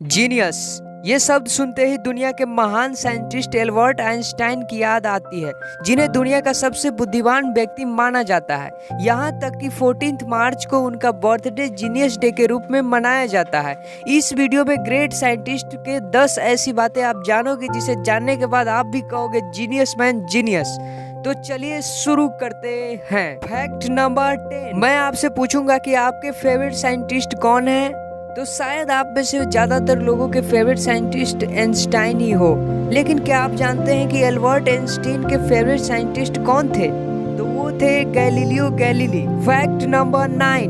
Genius, ये शब्द सुनते ही दुनिया के महान साइंटिस्ट एल्बर्ट आइंस्टाइन की याद आती है, जिन्हें दुनिया का सबसे बुद्धिमान व्यक्ति माना जाता है। यहाँ तक कि 14 मार्च को उनका बर्थडे जीनियस डे के रूप में मनाया जाता है। इस वीडियो में ग्रेट साइंटिस्ट के 10 ऐसी बातें आप जानोगे जिसे जानने के बाद आप भी कहोगे जीनियस मैन जीनियस। तो चलिए शुरू करते हैं। फैक्ट नंबर 10, मैं आपसे पूछूंगा कि आपके फेवरेट साइंटिस्ट कौन है, तो शायद आप में से ज्यादातर लोगों के फेवरेट साइंटिस्ट आइंस्टाइन ही हो। लेकिन क्या आप जानते हैं कि एल्बर्ट आइंस्टाइन के फेवरेट साइंटिस्ट कौन थे? तो वो थे गैलीलियो गैलीली। फैक्ट नंबर 9,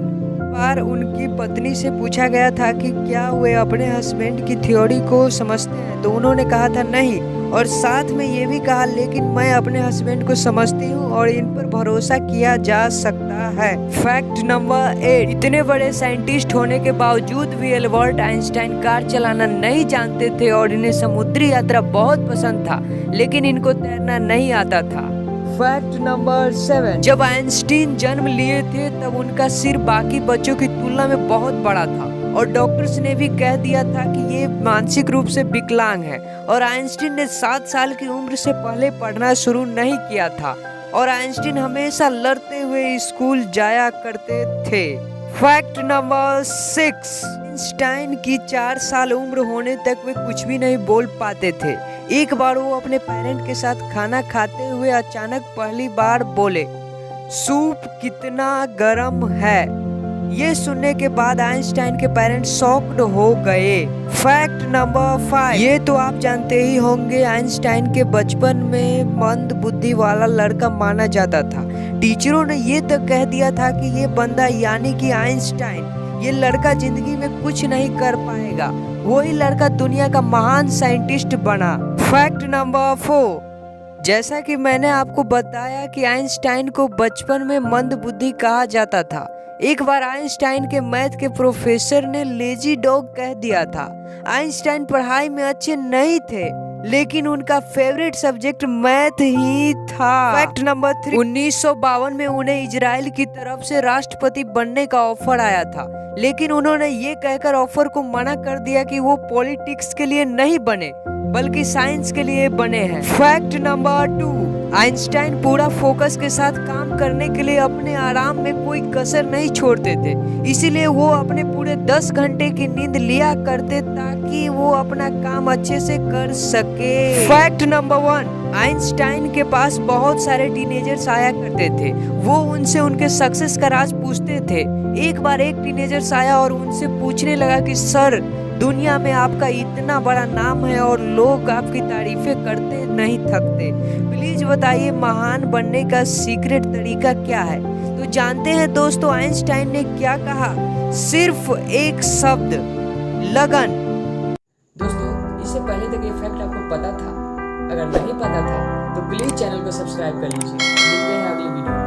बार उनकी पत्नी से पूछा गया था कि क्या वे अपने हस्बैंड की थ्योरी को समझते हैं, तो उन्होंने कहा था नहीं, और साथ में ये भी कहा लेकिन मैं अपने हस्बैंड को समझती हूँ और इन पर भरोसा किया जा सकता है। फैक्ट नंबर 8, इतने बड़े साइंटिस्ट होने के बावजूद भी एल्बर्ट आइंस्टाइन कार चलाना नहीं जानते थे और इन्हें समुद्री यात्रा बहुत पसंद था, लेकिन इनको तैरना नहीं आता था। फैक्ट नंबर 7, जब आइंस्टीन जन्म लिए थे तब उनका सिर बाकी बच्चों की तुलना में बहुत बड़ा था और डॉक्टर्स ने भी कह दिया था कि ये मानसिक रूप से विकलांग है। और आइंस्टीन ने 7 साल की उम्र से पहले पढ़ना शुरू नहीं किया था और आइंस्टीन हमेशा लड़ते हुए स्कूल जाया करते थे। फैक्ट नंबर 6, आइंस्टाइन की 4 साल उम्र होने तक वे कुछ भी नहीं बोल पाते थे। एक बार वो अपने पेरेंट के साथ खाना खाते हुए अचानक पहली बार बोले, सूप कितना गर्म है। ये सुनने के बाद आइंस्टाइन के पेरेंट्स शॉक्ड हो गए। फैक्ट नंबर 5, ये तो आप जानते ही होंगे, आइंस्टाइन के बचपन में मंद बुद्धि वाला लड़का माना जाता था। टीचरों ने ये तक कह दिया था कि ये बंदा यानी कि आइंस्टाइन, ये लड़का जिंदगी में कुछ नहीं कर पाएगा। वही लड़का दुनिया का महान साइंटिस्ट बना। फैक्ट नंबर 4, जैसा कि मैंने आपको बताया कि आइंस्टाइन को बचपन में मंद बुद्धि कहा जाता था। एक बार आइंस्टाइन के मैथ के प्रोफेसर ने लेजी डॉग कह दिया था। आइंस्टाइन पढ़ाई में अच्छे नहीं थे, लेकिन उनका फेवरेट सब्जेक्ट मैथ ही था। फैक्ट नंबर 3, 1952 में उन्हें इजराइल की तरफ से राष्ट्रपति बनने का ऑफर आया था, लेकिन उन्होंने ये कहकर ऑफर को मना कर दिया कि वो पॉलिटिक्स के लिए नहीं बने बल्कि साइंस के लिए बने हैं। फैक्ट नंबर 2, आइंस्टाइन पूरा फोकस के साथ काम करने के लिए अपने आराम में कोई कसर नहीं छोड़ते थे, इसीलिए वो अपने पूरे 10 घंटे की नींद लिया करते ताकि वो अपना काम अच्छे से कर सके। फैक्ट नंबर 1, आइंस्टाइन के पास बहुत सारे टीनेजर्स आया करते थे। वो उनसे उनके सक्सेस का राज पूछते थे। एक बार एक टीनेजर्स आया और उनसे पूछने लगा कि सर, दुनिया में आपका इतना बड़ा नाम है और लोग आपकी तारीफें करते नहीं थकते, प्लीज बताइए महान बनने का सीक्रेट तरीका क्या है? तो जानते हैं दोस्तों आइंस्टाइन ने क्या कहा? सिर्फ एक शब्द, लगन। दोस्तों, इससे पहले तक ये फैक्ट आपको पता था? अगर नहीं पता था तो प्लीज चैनल को सब्सक्राइब कर लीजिए। मिलते हैं अगली वीडियो में।